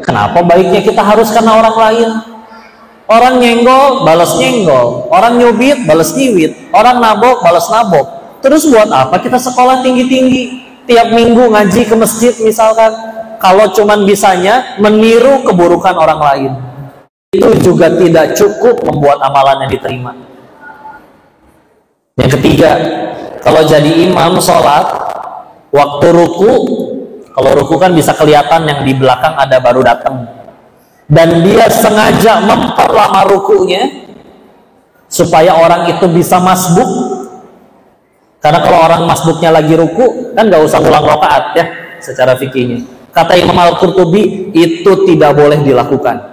Kenapa baiknya kita harus karena orang lain? Orang nyenggol, balas nyenggol. Orang nyubit, balas nyubit. Orang nabok, balas nabok. Terus buat apa kita sekolah tinggi-tinggi? Tiap minggu ngaji ke masjid misalkan. Kalau cuman bisanya meniru keburukan orang lain. Itu juga tidak cukup membuat amalannya diterima. Yang ketiga, kalau jadi imam sholat, waktu ruku, kalau ruku kan bisa kelihatan yang di belakang ada baru datang. Dan dia sengaja memperlama rukunya supaya orang itu bisa masbuk. Karena kalau orang masbuknya lagi ruku kan nggak usah ulang rakaat ya secara fikihnya. Kata Imam Al-Qurtubi itu tidak boleh dilakukan.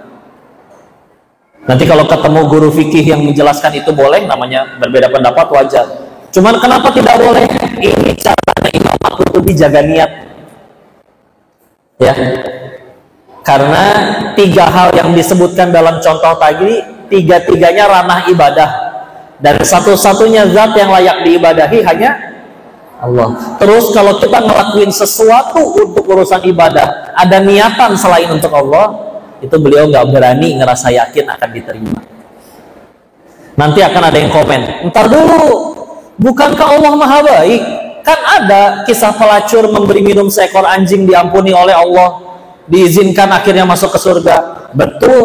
Nanti kalau ketemu guru fikih yang menjelaskan itu boleh, namanya berbeda pendapat, wajar. Cuman kenapa tidak boleh? Ini caranya Imam Al-Qurtubi jaga niat ya. Karena tiga hal yang disebutkan dalam contoh tadi, tiga-tiganya ranah ibadah. Dan satu-satunya zat yang layak diibadahi hanya Allah. Terus kalau kita ngelakuin sesuatu untuk urusan ibadah, ada niatan selain untuk Allah, itu beliau nggak berani ngerasa yakin akan diterima. Nanti akan ada yang komen, ntar dulu, bukankah Allah maha baik? Kan ada kisah pelacur memberi minum seekor anjing diampuni oleh Allah, diizinkan akhirnya masuk ke surga. Betul,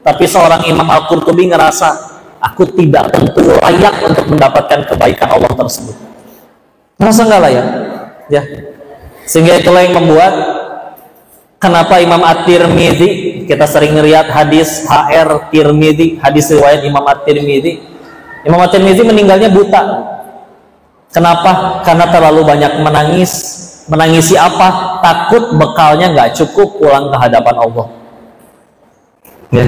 tapi seorang Imam Al-Qurtubi ngerasa aku tidak tentu layak untuk mendapatkan kebaikan Allah tersebut. Ngerasa nggak layak ya. Sehingga itulah yang membuat kenapa Imam At-Tirmidzi, kita sering ngelihat hadis HR Tirmidzi, hadis riwayat Imam At-Tirmidzi. Imam At-Tirmidzi meninggalnya buta. Kenapa? Karena terlalu banyak menangis. Menangisi apa? Takut bekalnya nggak cukup pulang ke hadapan Allah ya.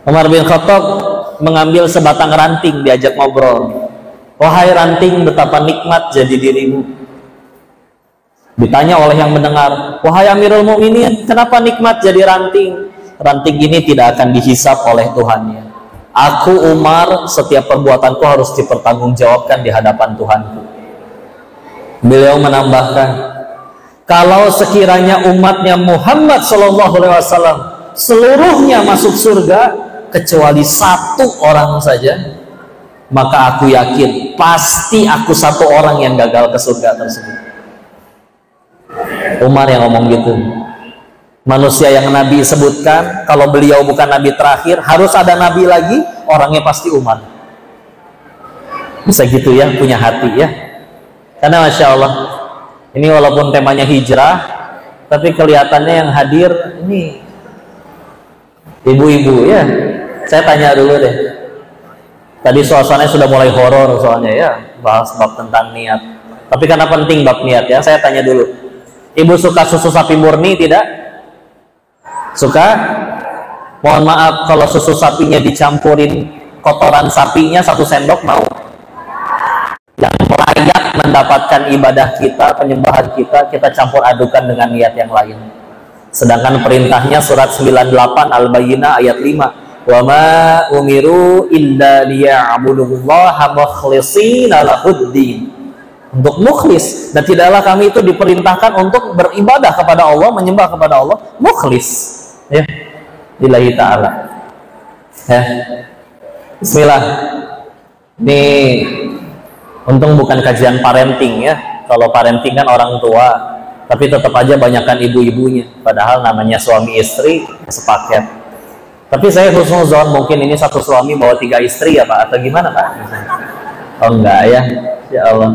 Umar bin Khattab mengambil sebatang ranting, diajak ngobrol. Wahai ranting, betapa nikmat jadi dirimu. Ditanya oleh yang mendengar, wahai Amirul Mukminin, kenapa nikmat jadi ranting? Ranting ini tidak akan dihisap oleh Tuhannya. Aku Umar, setiap perbuatanku harus dipertanggungjawabkan di hadapan Tuhanku. Beliau menambahkan, kalau sekiranya umatnya Muhammad SAW seluruhnya masuk surga kecuali satu orang saja, maka aku yakin pasti aku satu orang yang gagal ke surga tersebut. Umar yang ngomong gitu. Manusia yang Nabi sebutkan, kalau beliau bukan Nabi terakhir, harus ada Nabi lagi, orangnya pasti Umar. Bisa gitu ya, punya hati ya. Karena Masya Allah, ini walaupun temanya hijrah, tapi kelihatannya yang hadir ini ibu-ibu ya. Saya tanya dulu deh. Tadi suasananya sudah mulai horor soalnya ya, bahas bab tentang niat. Tapi karena penting bab niat ya, saya tanya dulu. Ibu suka susu sapi murni tidak? Suka? Mohon maaf kalau susu sapinya dicampurin kotoran sapinya 1 sendok mau? Yang layak mendapatkan ibadah kita, penyembahan kita, kita campur adukan dengan niat yang lain. Sedangkan perintahnya surat 98 Al-Bayyinah ayat 5. Wa ma umiru illa liya'budullaha mukhlishina lahuddin. Untuk mukhlis, dan tidaklah kami itu diperintahkan untuk beribadah kepada Allah, menyembah kepada Allah mukhlis ya, lillahi ta'ala ya. Bismillah. Ini untung bukan kajian parenting ya. Kalau parenting kan orang tua, tapi tetap aja banyakkan ibu-ibunya, padahal namanya suami istri sepaket. Tapi saya husnuzon, mungkin ini satu suami bawa 3 istri ya Pak, atau gimana Pak? Oh enggak ya, ya Allah.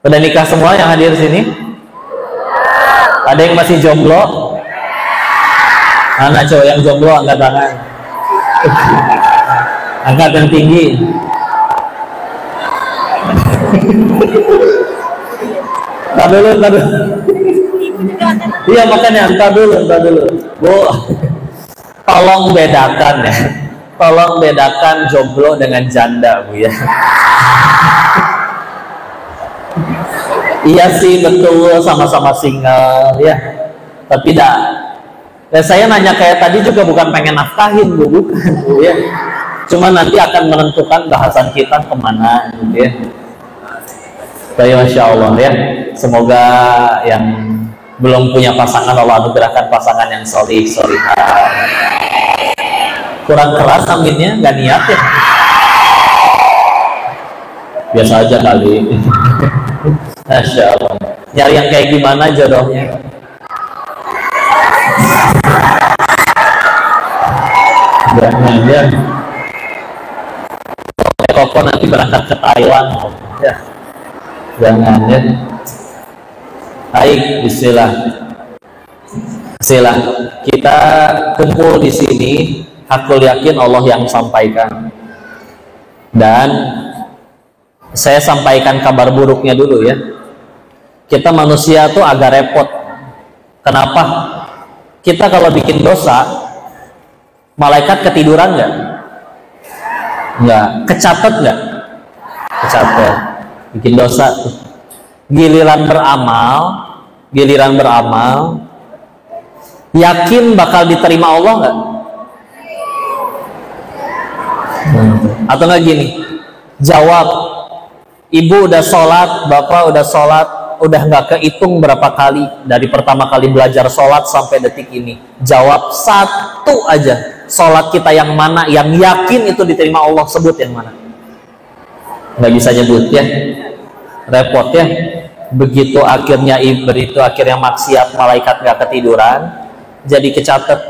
Udah nikah semua yang hadir sini? Ada yang masih jomblo? Anak cowok yang jomblo angkat tangan. Angkat yang tinggi. Entar dulu. Iya makanya entar dulu. Bu, tolong bedakan ya. Tolong bedakan jomblo dengan janda Bu ya. Iya sih betul, sama-sama single ya. Tapi dah, ya, saya nanya kayak tadi juga bukan pengen nafkahin Bu, bukan Bu ya. Cuma nanti akan menentukan bahasan kita kemana gitu ya. Baik, Masya Allah ya. Semoga yang belum punya pasangan, Allah anugerahkan pasangan yang solih solihah. Kurang keras aminnya, nggak niat ya, biasa aja kali. Masya Allah. Nyari yang kayak gimana jodohnya? Jangan ya. Koko nanti berangkat ke Thailand. Ya. Jangan ya. Baik, bismillah. Bismillah. Kita kumpul di sini. Aku yakin Allah yang sampaikan. Dan saya sampaikan kabar buruknya dulu ya. Kita manusia tuh agak repot. Kenapa? Kita kalau bikin dosa, malaikat ketiduran nggak? Nggak. Kecatet nggak? Kecatet. Bikin dosa. Giliran beramal, yakin bakal diterima Allah nggak? Atau nggak gini? Jawab, ibu udah sholat, bapak udah sholat, udah nggak kehitung berapa kali dari pertama kali belajar sholat sampai detik ini. Jawab satu aja, sholat kita yang mana yang yakin itu diterima Allah, sebut yang mana. Nggak bisa nyebut ya, repot ya. Begitu akhirnya maksiat, malaikat nggak ketiduran, jadi kecatet.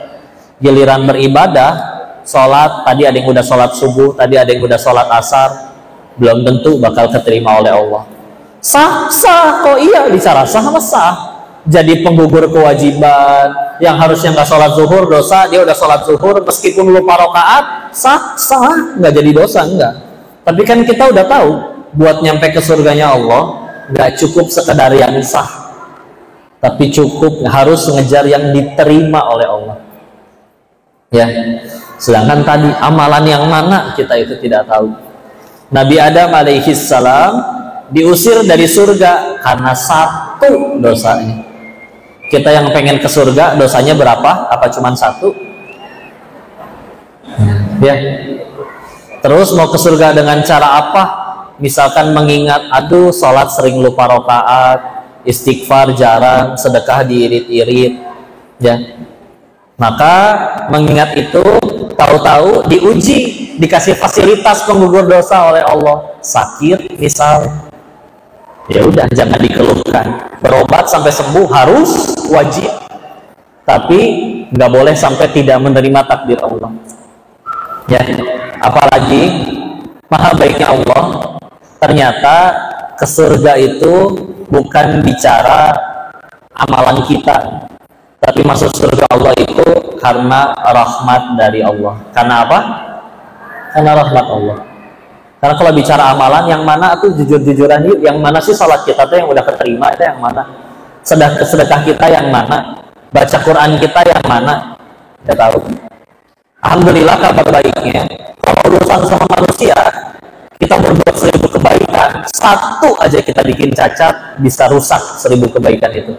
Giliran beribadah, sholat, tadi ada yang udah sholat subuh, tadi ada yang udah sholat asar, belum tentu bakal keterima oleh Allah. Sah kok iya, bicara sah sama sah. Jadi penggugur kewajiban. Yang harusnya nggak sholat zuhur dosa, dia udah sholat zuhur meskipun lupa rakaat, sah, nggak jadi dosa, enggak. Tapi kan kita udah tahu, buat nyampe ke surganya Allah nggak cukup sekedar yang sah, tapi cukup harus ngejar yang diterima oleh Allah. Ya, sedangkan tadi amalan yang mana kita itu tidak tahu. Nabi Adam alaihi salam diusir dari surga karena satu dosanya. Kita yang pengen ke surga, dosanya berapa? Apa cuma satu? Ya. Terus mau ke surga dengan cara apa? Misalkan mengingat, aduh sholat sering lupa rakaat, istighfar jarang, sedekah diirit-irit, ya. Maka mengingat itu, tahu-tahu diuji, dikasih fasilitas penggugur dosa oleh Allah. Sakit misal, ya udah jangan dikeluhkan. Berobat sampai sembuh harus wajib, tapi nggak boleh sampai tidak menerima takdir Allah. Ya, apalagi maha baiknya Allah. Ternyata ke surga itu bukan bicara amalan kita, tapi masuk surga Allah itu karena rahmat dari Allah. Karena apa? Karena rahmat Allah. Karena kalau bicara amalan, yang mana tuh jujur-jujuran yuk, yang mana sih salat kita tuh yang udah keterima itu yang mana? Sedekah kita yang mana? Baca Quran kita yang mana? Kita tahu. Alhamdulillah kabar baiknya, kalau urusan sama manusia, kita berbuat 1000 kebaikan, satu aja kita bikin cacat, bisa rusak 1000 kebaikan itu.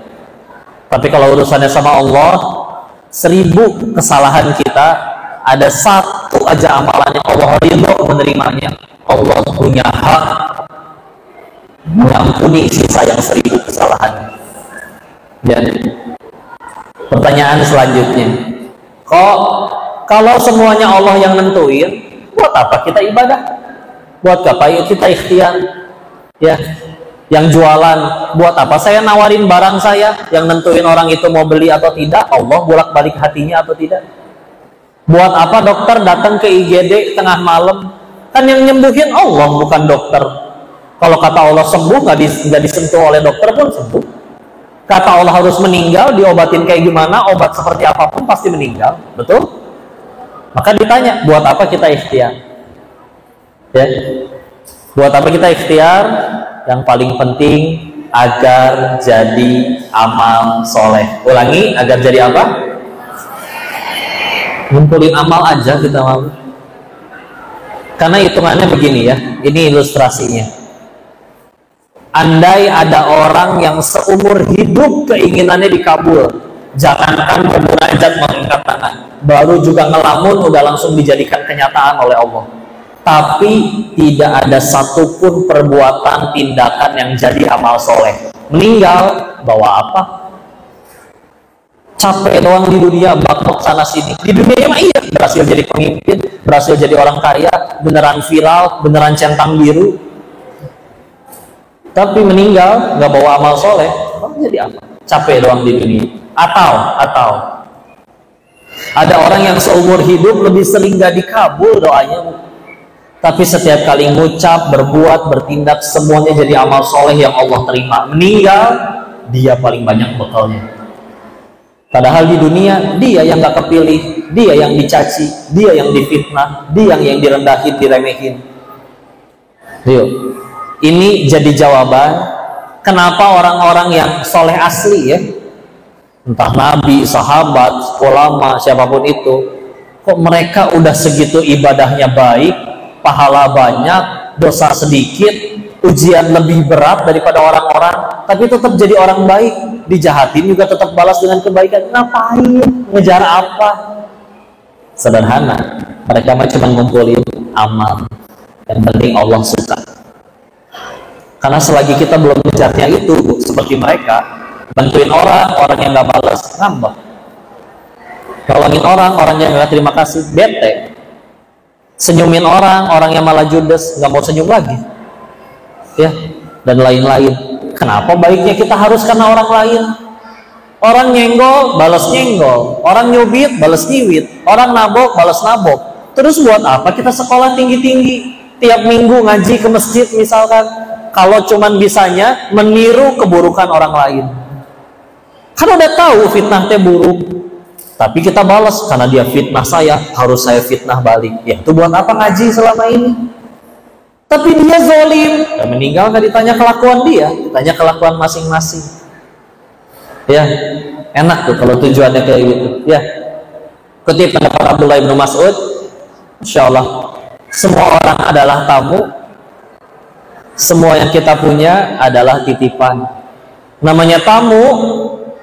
Tapi kalau urusannya sama Allah, 1000 kesalahan kita, ada satu aja amalan yang Allah ridho menerimanya. Allah punya hak mengampuni sisa yang 1000 kesalahan. Dan pertanyaan selanjutnya, kok kalau semuanya Allah yang nentuin, buat apa kita ibadah? Buat apa kita ikhtiar? Ya, yang jualan, buat apa saya nawarin barang saya? Yang nentuin orang itu mau beli atau tidak, Allah bolak-balik hatinya atau tidak. Buat apa dokter datang ke IGD tengah malam? Kan yang nyembuhin Allah, bukan dokter. Kalau kata Allah sembuh, nggak disentuh oleh dokter pun sembuh. Kata Allah harus meninggal, diobatin kayak gimana, obat seperti apapun pasti meninggal, betul? Maka ditanya, buat apa kita ikhtiar? Ya, buat apa kita ikhtiar? Yang paling penting agar jadi amal soleh. Ulangi, agar jadi apa? Ngumpulin amal aja kita mau. Karena hitungannya begini ya, ini ilustrasinya. Andai ada orang yang seumur hidup keinginannya dikabul, jangankan bermunajat mengangkat tangan, baru juga ngelamun udah langsung dijadikan kenyataan oleh Allah. Tapi tidak ada satupun perbuatan tindakan yang jadi amal soleh. Meninggal bawa apa? capek doang di dunia, bakok sana sini. Di dunia mah iya, berhasil jadi pemimpin, berhasil jadi orang kaya, beneran viral, beneran centang biru. Tapi meninggal nggak bawa amal soleh, jadi apa? Capek doang di dunia. Atau ada orang yang seumur hidup lebih sering gak dikabul doanya, tapi setiap kali ngucap, berbuat, bertindak, semuanya jadi amal soleh yang Allah terima. Meninggal, dia paling banyak bekalnya. Padahal di dunia, dia yang gak kepilih, dia yang dicaci, dia yang difitnah, dia yang direndahin, diremehin. Yuk, ini jadi jawaban kenapa orang-orang yang soleh asli ya, entah nabi, sahabat, ulama, siapapun itu, kok mereka udah segitu ibadahnya baik, pahala banyak, dosa sedikit, ujian lebih berat daripada orang-orang, tapi tetap jadi orang baik, dijahatin juga tetap balas dengan kebaikan. Ngapain? Ngejar apa? Sederhana, mereka mah cuma ngumpulin amal, yang penting Allah suka. Karena selagi kita belum ngejarnya itu, seperti mereka, bantuin orang yang nggak balas, ngambek. Tolongin orang yang nggak terima kasih, bete. Senyumin orang yang malah judes, nggak mau senyum lagi, ya, dan lain-lain. Kenapa baiknya kita harus karena orang lain? Orang nyenggol, balas nyenggol. Orang nyubit, balas nyuwit. Orang nabok, balas nabok. Terus buat apa kita sekolah tinggi-tinggi? Tiap minggu ngaji ke masjid misalkan, kalau cuman bisanya meniru keburukan orang lain. Kan udah tahu fitnah teh buruk, tapi kita balas karena dia fitnah saya, harus saya fitnah balik. Ya itu buat apa ngaji selama ini? Tapi dia zolim, dan meninggal nggak ditanya kelakuan dia, ditanya kelakuan masing-masing. Ya, enak tuh kalau tujuannya kayak gitu. Ya, kutip pendapat Abdullah bin Mas'ud, Insya Allah, semua orang adalah tamu, semua yang kita punya adalah titipan. Namanya tamu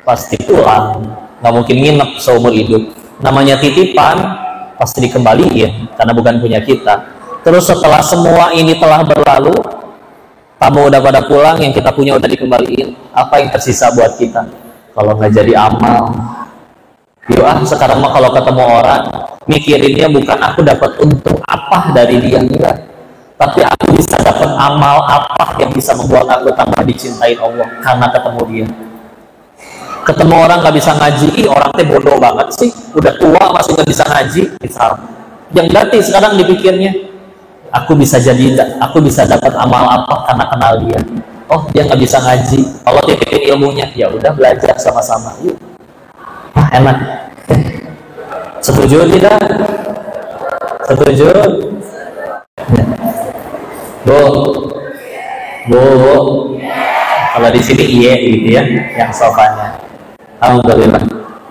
pasti pulang, nggak mungkin nginep seumur hidup. Namanya titipan pasti dikembaliin karena bukan punya kita. Terus setelah semua ini telah berlalu, tamu udah pada pulang, yang kita punya udah dikembaliin, apa yang tersisa buat kita? Kalau nggak jadi amal, yuk sekarang mah kalau ketemu orang, mikirinnya bukan aku dapat untung apa dari dia, enggak, tapi aku bisa dapat amal apa yang bisa membuat aku tambah dicintai Allah karena ketemu dia. Ketemu orang nggak bisa ngaji, orang teh bodoh banget sih, udah tua masih nggak bisa ngaji, misal. Yang berarti sekarang dipikirnya, aku bisa dapat amal apa karena kenal dia. Oh, dia nggak bisa ngaji, Allah titipin ilmunya, ya udah belajar sama-sama. Yuk, enak. Setuju tidak? Setuju? Bu. Kalau di sini iya gitu ya, yang sopannya. Alhamdulillah.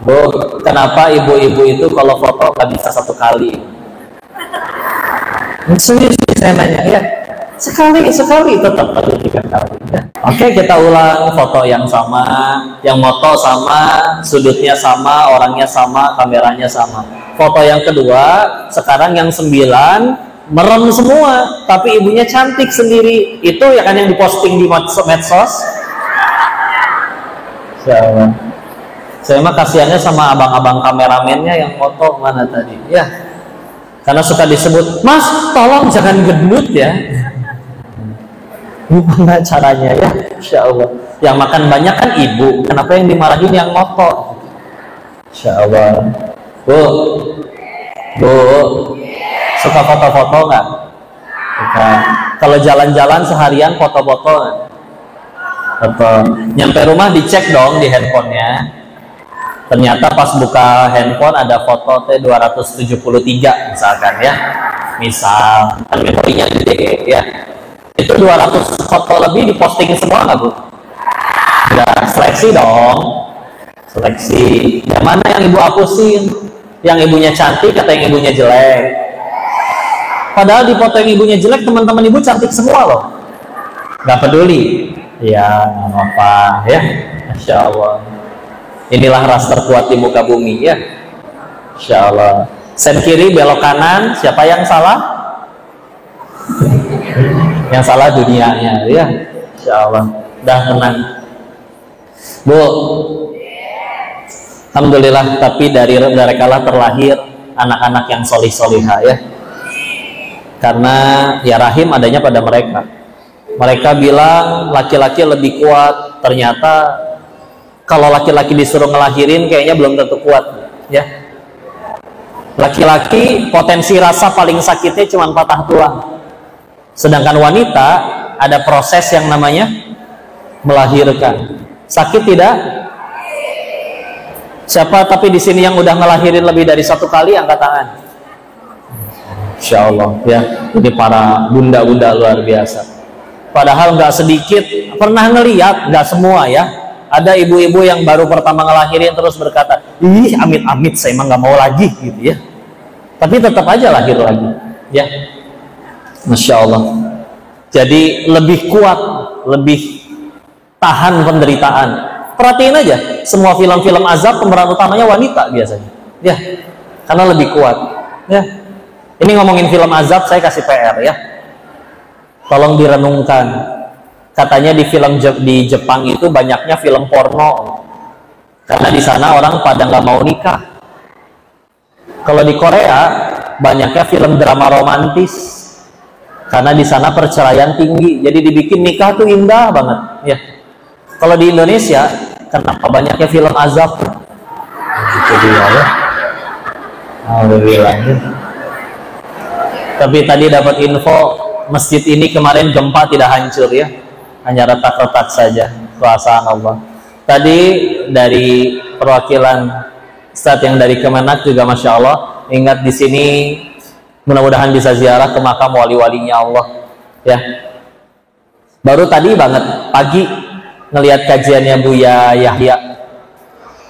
Bu, kenapa ibu-ibu itu kalau foto nggak bisa satu kali? Serius saya nanya ya, sekali tetap harus 3 kali ya. Oke, kita ulang foto yang sama, yang moto sama, sudutnya sama, orangnya sama, kameranya sama. Foto yang kedua, sekarang yang 9 merem semua, tapi ibunya cantik sendiri. Itu ya kan yang diposting di medsos. Saya mah kasihannya sama abang-abang kameramennya yang foto mana tadi ya. Karena suka disebut, Mas, tolong jangan gendut ya. Gimana caranya ya? Insya Allah. Yang makan banyak kan ibu. Kenapa yang dimarahin yang moto? Insya Allah. Bu, suka foto-foto nggak? Suka. Kalau jalan-jalan seharian foto-foto nggak? Foto. Nyampe rumah dicek dong di handphonenya. Ternyata pas buka handphone ada foto T273 misalkan ya. Misal, kan memorinya gede ya. Itu 200 foto lebih diposting semua nggak Bu? Udah seleksi dong. Seleksi. Yang mana yang ibu hapusin? Yang ibunya cantik atau yang ibunya jelek? Padahal di foto yang ibunya jelek, teman-teman ibu cantik semua loh. Nggak peduli. Ya, nggak apa ya. Masya Allah. Inilah ras terkuat di muka bumi ya. Insya Allah. Sen kiri belok kanan, siapa yang salah? Yang salah dunianya ya. Insya Allah. Dah tenang. Bu, Alhamdulillah, tapi dari mereka lah terlahir anak-anak yang solih-solihah ya. Karena ya rahim adanya pada mereka. Mereka bilang laki-laki lebih kuat, ternyata kalau laki-laki disuruh ngelahirin kayaknya belum tentu kuat ya. Laki-laki potensi rasa paling sakitnya cuma patah tulang. Sedangkan wanita ada proses yang namanya melahirkan. Sakit tidak? Siapa tapi di sini yang udah ngelahirin lebih dari satu kali angkat tangan? Insya Allah ya. Ini para bunda-bunda luar biasa. Padahal nggak sedikit pernah ngeliat, nggak semua ya. Ada ibu-ibu yang baru pertama ngelahirin terus berkata, ih amit-amit saya emang nggak mau lagi gitu ya. Tapi tetap aja lahir lagi ya. Masya Allah. Jadi lebih kuat, lebih tahan penderitaan. Perhatiin aja, semua film-film azab pemeran utamanya wanita biasanya ya, karena lebih kuat ya. Ini ngomongin film azab, saya kasih PR ya, tolong direnungkan. Katanya di film di Jepang itu banyaknya film porno, karena di sana orang pada nggak mau nikah. Kalau di Korea banyaknya film drama romantis, karena di sana perceraian tinggi, jadi dibikin nikah tuh indah banget ya. Kalau di Indonesia kenapa banyaknya film azab? Itu dia ya. Alhamdulillah. Tapi tadi dapat info masjid ini kemarin gempa tidak hancur ya, hanya retak-retak saja. Perasaan Allah. Tadi dari perwakilan Ustadz yang dari Kemenak juga masya Allah, ingat di sini mudah-mudahan bisa ziarah ke makam wali-walinya Allah ya. Baru tadi banget pagi ngelihat kajiannya Buya Yahya,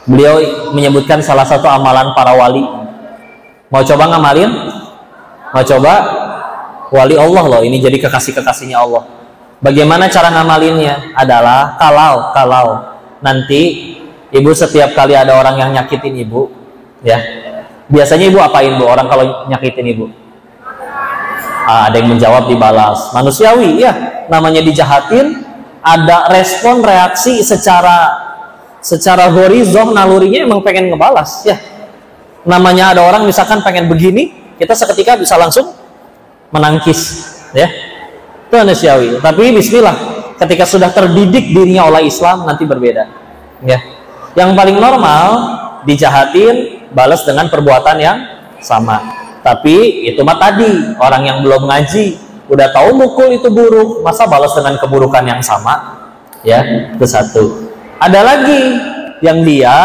beliau menyebutkan salah satu amalan para wali. Mau coba ngamalin? Mau coba? Wali Allah loh, ini jadi kekasih-kekasihnya Allah. Bagaimana cara ngamalinnya? Adalah kalau nanti ibu setiap kali ada orang yang nyakitin ibu ya, biasanya ibu apain bu orang kalau nyakitin ibu? Ada yang menjawab dibalas, manusiawi ya, namanya dijahatin. Ada respon reaksi secara horizon, nalurinya emang pengen ngebalas ya. Namanya ada orang misalkan pengen begini, kita seketika bisa langsung menangkis ya, itu manusiawi. Tapi bismillah, ketika sudah terdidik dirinya oleh Islam nanti berbeda ya. Yang paling normal dijahatin balas dengan perbuatan yang sama. Tapi itu mah tadi orang yang belum ngaji, udah tahu mukul itu buruk, masa balas dengan keburukan yang sama ya. Itu satu. Ada lagi yang dia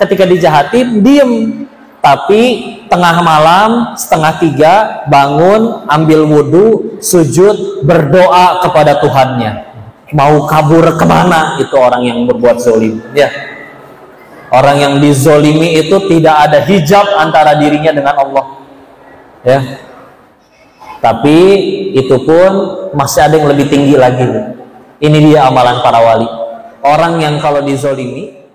ketika dijahatin diem, tapi tengah malam 2:30 bangun, ambil wudhu, sujud, berdoa kepada Tuhannya. Mau kabur kemana? Itu orang yang berbuat zolim ya. Orang yang dizolimi itu tidak ada hijab antara dirinya dengan Allah ya. Tapi itu pun masih ada yang lebih tinggi lagi. Ini dia amalan para wali. Orang yang kalau dizolimi